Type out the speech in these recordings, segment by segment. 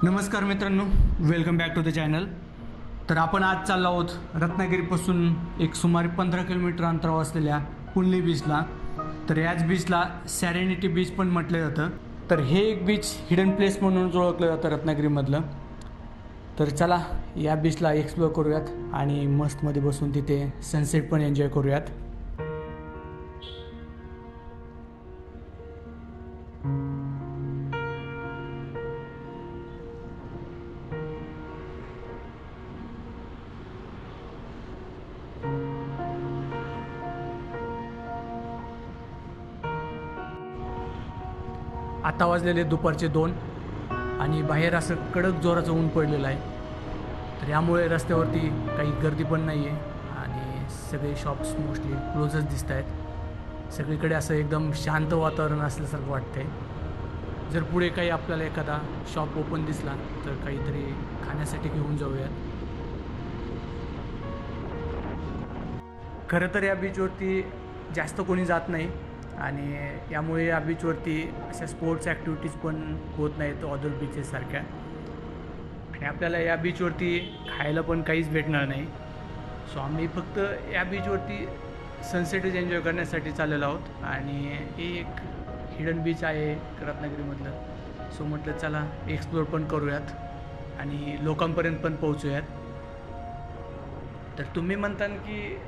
नमस्कार मित्रांनो, welcome back to the channel. तर आपण आज चाललो आहोत रत्नागिरीपासून एक सुमारे 15 किलोमीटर अंतरावर असलेल्या पुणली बीचला. तर याच बीचला सॅरेनिटी बीच पण म्हटलं जातं. तर हे एक बीच हिडन प्लेस म्हणून ओळखलं जातं रत्नागिरीमधलं. तर चला या बीचला एक्सप्लोअर करूयात आणि मस्तमध्ये बसून तिथे सनसेट पण एन्जॉय करूयात. आता वाजलेले दुपारचे 2 आणि बाहेर असं कडक जोराचं ऊन पडलेलं आहे. तर यामुळे रस्त्यावरती काही गर्दी पण नाही आहे आणि सगळे शॉप्स मोस्टली क्लोजच दिसत आहेत. सगळीकडे असं एकदम शांत वातावरण असल्यासारखं वाटतंय. जर पुढे काही आपल्याला एखादा शॉप ओपन दिसला तर काहीतरी खाण्यासाठी घेऊन जाऊयात. खरं तर या बीचवरती जास्त कोणी जात नाही आणि यामुळे या बीचवरती अशा स्पोर्ट्स ॲक्टिव्हिटीज पण होत नाहीत अदर बीचेससारख्या. आणि आपल्याला या बीचवरती खायला पण काहीच भेटणार नाही. सो आम्ही फक्त या बीचवरती सनसेटच एन्जॉय करण्यासाठी चाललेलो आहोत. आणि हे एक हिडन बीच आहे रत्नागिरीमधलं. सो म्हटलं चला एक्सप्लोअर पण करूयात आणि लोकांपर्यंत पण पोहोचूयात. तर तुम्ही म्हणता की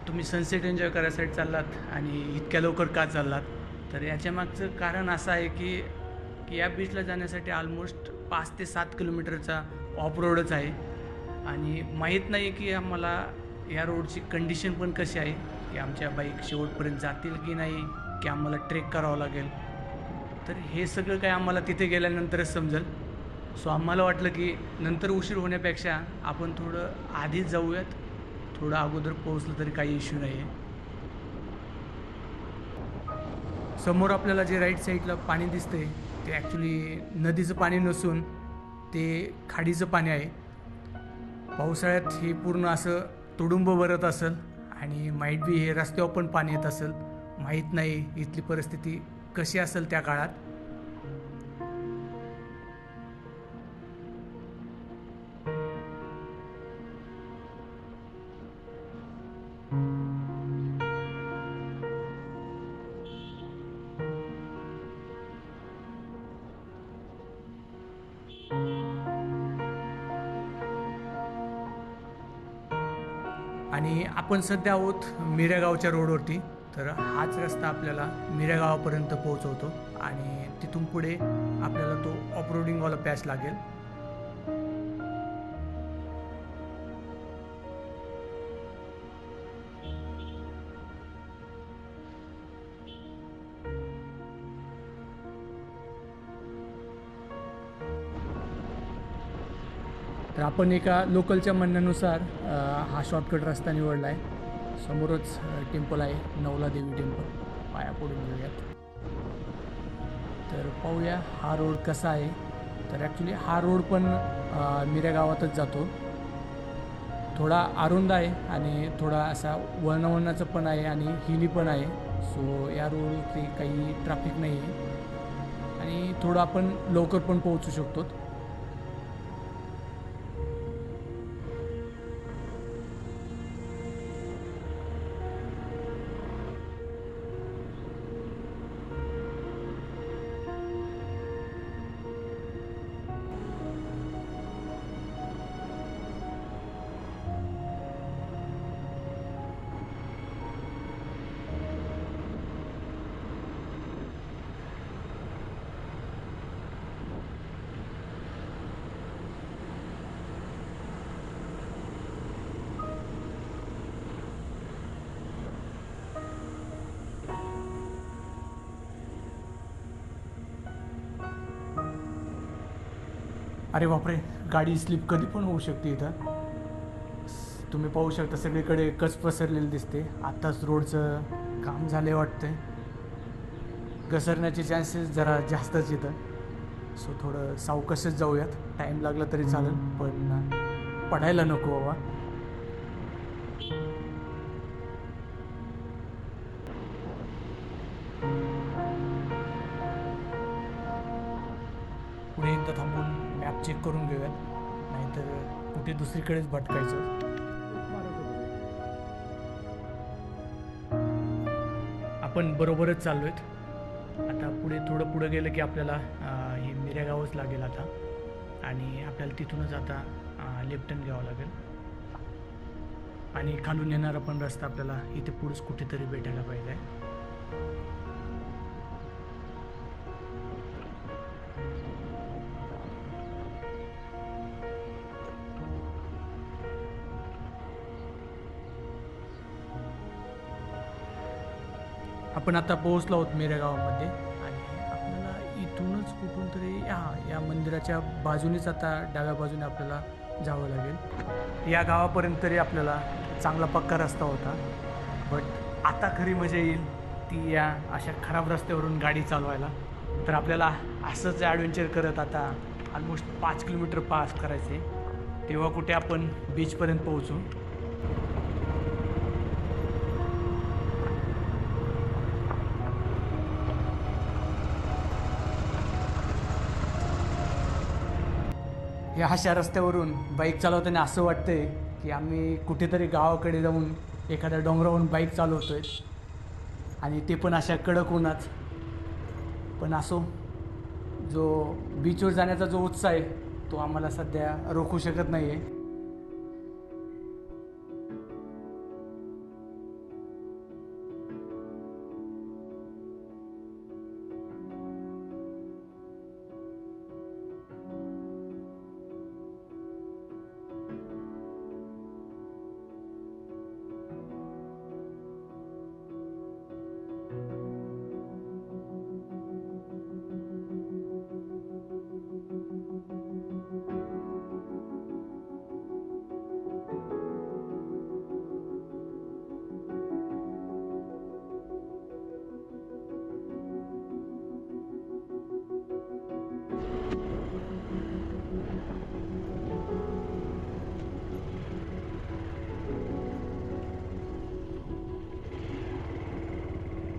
तुम्ही सनसेट एन्जॉय करायसाठी चाललात आणि इतक्या लवकर का चाललात. तर याच्यामागचं कारण असं आहे की या बीचला जाण्यासाठी ऑलमोस्ट 5 ते 7 किलोमीटरचा ऑफ रोडच आहे. आणि माहीत नाही की आम्हाला या रोडची कंडिशन पण कशी आहे, की आमच्या बाईक शेवटपर्यंत जातील की नाही, की आम्हाला ट्रेक करावं लागेल. तर हे सगळं काय आम्हाला तिथे गेल्यानंतरच समजेल. सो आम्हाला वाटलं की नंतर उशीर होण्यापेक्षा आपण थोडं आधीच जाऊयात. थोडं अगोदर पोहोचलं तरी काही इश्यू नाही आहे. समोर आपल्याला जे राईट साईडला पाणी दिसतंय ते ॲक्च्युली नदीचं पाणी नसून ते खाडीचं पाणी आहे. पावसाळ्यात हे पूर्ण असं तुडुंब भरत असेल आणि माईट बी हे रस्त्यावर पण पाणी येत असेल. माहीत नाही इथली परिस्थिती कशी असेल त्या काळात. आणि आपण सध्या आहोत मिऱ्या रोडवरती. तर हाच रस्ता आपल्याला मिऱ्या गावापर्यंत पोहोचवतो आणि तिथून पुढे आपल्याला तो ऑफरोडिंगवाला पॅच लागेल. तर आपण एका लोकलच्या म्हणण्यानुसार हा शॉर्टकट रस्ता निवडला आहे. समोरच टेम्पल आहे, नवला देवी टेम्पल. पाया पडून घेऊयात. तर पाहूया हा रोड कसा आहे. तर ॲक्च्युली हा रोड पण मिऱ्या गावातच जातो. थोडा अरुंद आहे आणि थोडा असा वळणावळणाचं पण आहे आणि हिली पण आहे. सो या रोडवरती काही ट्रॅफिक नाही आहे आणि थोडं आपण लवकर पण पोहोचू शकतो. अरे बापरे, गाडी स्लिप कधी पण होऊ शकते इथं. तुम्ही पाहू शकता सगळीकडे कच पसरलेली दिसते. आत्ताच रोडचं काम झाले वाटतंय. घसरण्याचे चान्सेस जरा जास्तच इथं. सो थोडं सावकाशच जाऊयात. टाईम लागला तरी चालेल पण पडायला नको बाबा. पुढे एकदा थांबून चेक करून घेऊयात, नाहीतर कुठे दुसरीकडेच भटकायचं. आपण बरोबरच चाललो आहेत. आता थोडं पुढं गेलं की आपल्याला हे मिरेगावच लागेल आता, आणि आपल्याला तिथूनच आता लेफ्ट टर्न घ्यावं लागेल, आणि खालून येणारा पण रस्ता आपल्याला इथे पुढेच कुठेतरी भेटायला पाहिजे. आपण आता पोहोचलो आहोत मिरेगावामध्ये, आणि आपल्याला इथूनच कुठून तरी या मंदिराच्या बाजूनेच आता डाव्या बाजूने आपल्याला जावं लागेल. या गावापर्यंत तरी आपल्याला चांगला पक्का रस्ता होता, बट आता खरी मजा येईल ती या अशा खराब रस्त्यावरून गाडी चालवायला. तर आपल्याला असंच ॲडव्हेंचर करत आता ऑलमोस्ट 5 किलोमीटर पास करायचे, तेव्हा कुठे आपण बीचपर्यंत पोहोचू. या अशा रस्त्यावरून बाईक चालवताना असं वाटतंय की आम्ही कुठेतरी गावाकडे जाऊन एखाद्या डोंगरावरून बाईक चालवतोय, आणि ते पण अशा कडक उन्हात. पण असो, जो बीचवर जाण्याचा जो उत्साह आहे तो आम्हाला सध्या रोखू शकत नाही आहे.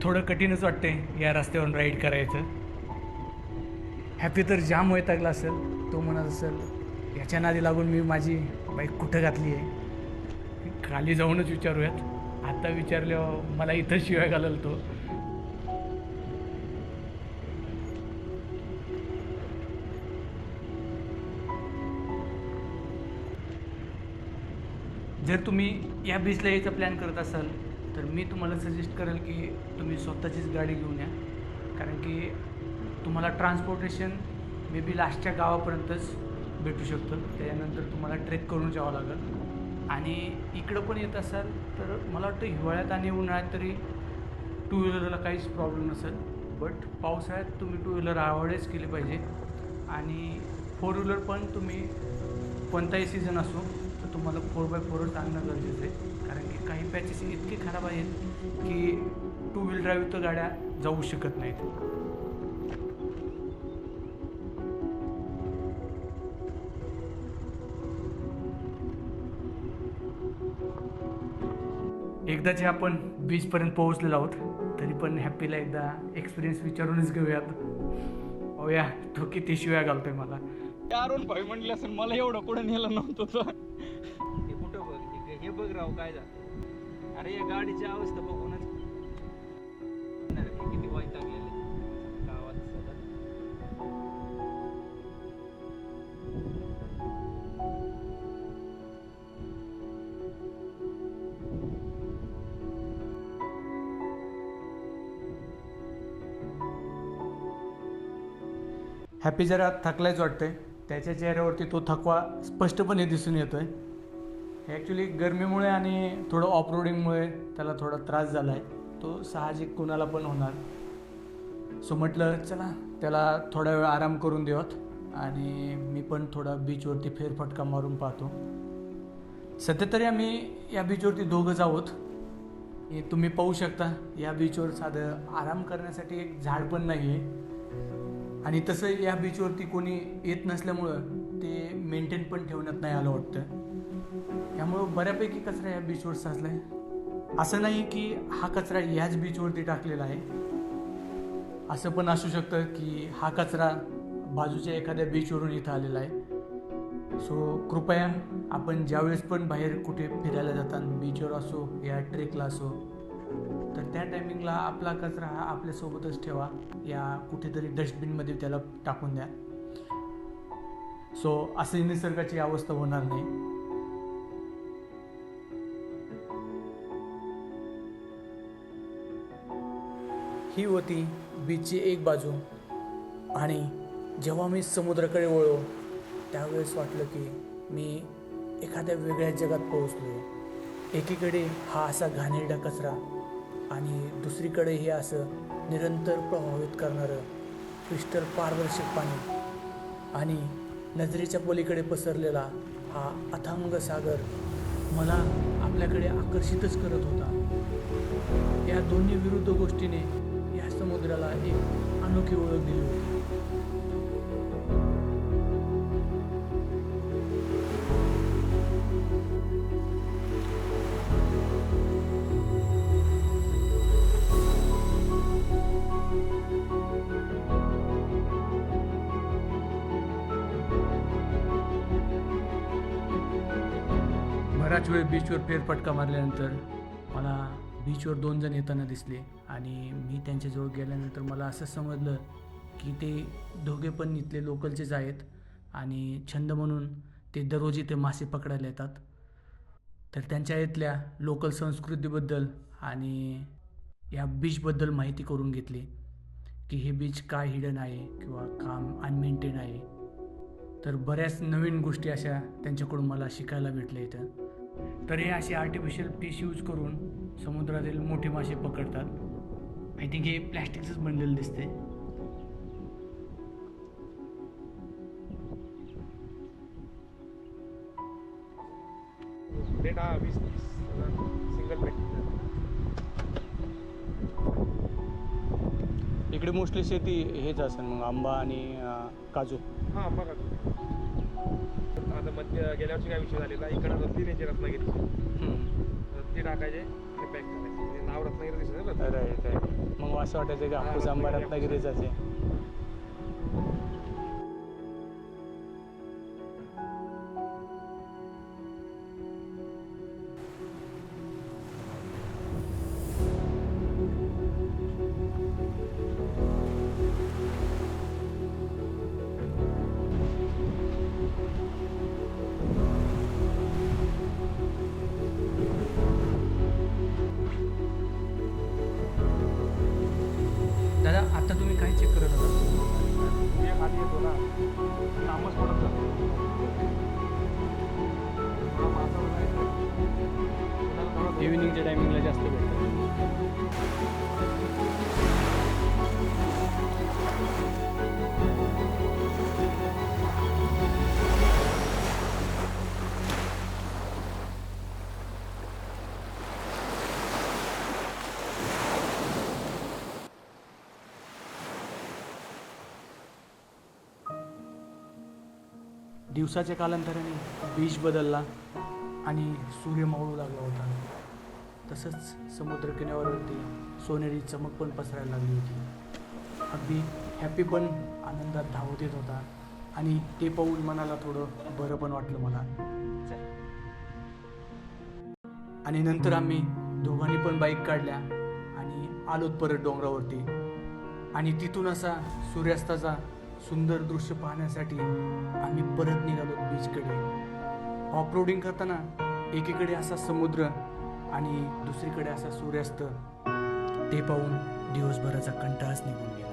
थोडं कठीणच वाटतंय या रस्त्यावरून राईड करायचं. हॅपी तर जाम वैतागला असेल, तो म्हणत असेल याच्या नादी लागून मी माझी बाईक कुठं घातली आहे, खाली जाऊनच विचारूयात. आता विचारल्यावर मला इथं शिवाय घालल तो. जर तुम्ही या बीचला यायचा प्लॅन करत असाल तर मी तुम्हाला सजेस्ट करेल की तुम्ही स्वतःचीच गाडी घेऊन या, कारण की तुम्हाला ट्रान्सपोर्टेशन मे बी लास्टच्या गावापर्यंतच भेटू शकतं. त्याच्यानंतर तुम्हाला ट्रेक करून जावं लागेल. आणि इकडं पण येत असाल तर मला वाटतं हिवाळ्यात आणि उन्हाळ्यात तरी टू व्हीलरला काहीच प्रॉब्लेम नसेल, बट पावसाळ्यात तुम्ही टू व्हीलर अवॉइडच केली पाहिजे. आणि 4 व्हीलर पण तुम्ही कोणताही सीझन असो तर तुम्हाला 4x4च आणणं गरजेचं आहे, कारण की काही पॅचेस इतके खराब आहेत की टू व्हील ड्राईव्ह तर गाड्या जाऊ शकत नाहीत. एकदाचे आपण बीचपर्यंत पोहोचलेलो आहोत, तरी पण हॅपीला एकदा एक्सपिरियन्स विचारूनच घेऊयात. हो या, तो किती शिव्या घालतोय मला. अरुण भाई म्हणले असेल मला एवढं कुठं नेलं नव्हतं. हे कुठं बघ, हे बघ राव काय झालं. अरे या गाडीची अवस्था बघूनच किती वैताग गेले गावात सध्या. हॅपी जरा थकलायच वाटतंय, त्याच्या चेहऱ्यावरती तो थकवा स्पष्टपणे दिसून येतो आहे. ॲक्च्युली गरमीमुळे आणि थोडं ऑफरोडिंगमुळे त्याला थोडा त्रास झाला आहे, तो साहजिक कुणाला पण होणार. सो म्हटलं चला त्याला थोडा वेळ आराम करून देऊयात, आणि मी पण थोडा बीचवरती फेरफटका मारून पाहतो. सध्या तरी आम्ही या बीचवरती दोघंच आहोत. तुम्ही पाहू शकता या बीचवर साधं आराम करण्यासाठी एक झाड पण नाही आहे, आणि तसं या बीचवरती कोणी येत नसल्यामुळं ते मेंटेन पण ठेवण्यात नाही आलं वाटतं. त्यामुळं बऱ्यापैकी कचरा या बीचवर साचला आहे. असं नाही की हा कचरा ह्याच बीचवरती टाकलेला आहे, असं पण असू शकतं की हा कचरा बाजूच्या एखाद्या बीचवरून इथं आलेला आहे. सो कृपया आपण ज्यावेळेस पण बाहेर कुठे फिरायला जाताना बीचवर असो या ट्रेकला असो, तर त्या टायमिंगला आपला कचरा हा आपल्यासोबतच ठेवा, या कुठेतरी डस्टबिनमध्ये त्याला टाकून द्या. सो असे निसर्गाची अवस्था होणार नाही. ही होती बीचची एक बाजू. आणि जेव्हा मी समुद्राकडे वळलो त्यावेळेस वाटलं की मी एखाद्या वेगळ्या जगात पोहोचलो आहे. एकीकडे हा असा घाणेरडा कचरा आणि दुसरीकडे हे असं निरंतर प्रभावित करणारं क्रिस्टल पारदर्शक पाणी आणि नजरेच्या पलीकडे पसरलेला हा अथांग सागर मला आपल्याकडे आकर्षितच करत होता. या दोन्ही विरुद्ध गोष्टीने या समुद्राला एक अनोखी ओळख दिली होती. बराच वेळ बीचवर फेरफटका मारल्यानंतर मला बीचवर 2 जण येताना दिसले आणि मी त्यांच्याजवळ गेल्यानंतर मला असं समजलं की ते दोघे पण इथले लोकलचेच आहेत आणि छंद म्हणून ते दररोज इथे मासे पकडायला येतात. तर त्यांच्या इथल्या लोकल संस्कृतीबद्दल आणि या बीचबद्दल माहिती करून घेतली की हे बीच काय हिडन आहे किंवा काम अनमेंटेन आहे. तर बऱ्याच नवीन गोष्टी अशा त्यांच्याकडून मला शिकायला भेटल्या इथं. तर हे असे आर्टिफिशियल फिश यूज करून समुद्रातील मोठे मासे पकडतात. आय थिंक हे प्लॅस्टिकचंच बनलेलं दिसते. रेट हा 20-30 सिंगल बेड. इकडे मोस्टली शेती हेच असेल मग आंबा आणि काजू. हां बघा आता मध्य गेल्या वर्षी काय विषय झालेला, इकडं 3 इंची रत्नागिरी ते टाकायचे आणि पॅक करायचे. म्हणजे नाव रत्नागिरी दिसत ना. Right right. मग असं वाटायचं की हापूस आंबा रत्नागिरीचाच आहे. दादा आता तुम्ही काय चेक करत होता? ते खाली येतो ना, लांबच पडत जातो. थोडा मासा वगैरे थोडा इव्हिनिंगच्या टायमिंगला जास्त भेटतं. दिवसाच्या कालांतराने बीच बदलला आणि सूर्य मावळू लागला होता. तसंच समुद्रकिनाऱ्यावरती सोनेरी चमक पण पसरायला लागली होती. अगदी हॅपी पण आनंदात धावत येत होता आणि ते पाहून मनाला थोडं बरं पण वाटलं मला. आणि नंतर आम्ही दोघांनी पण बाईक काढल्या आणि आलोत परत डोंगरावरती. आणि तिथून असा सूर्यास्ताचा सुंदर दृश्य पाहण्यासाठी आम्ही परत निघालो बीचकडे. ऑफरोडिंग करताना एकीकडे असा समुद्र आणि दुसरीकडे असा सूर्यास्त, ते पाहून दिवसभराचा कंटाळाच निघून गेला.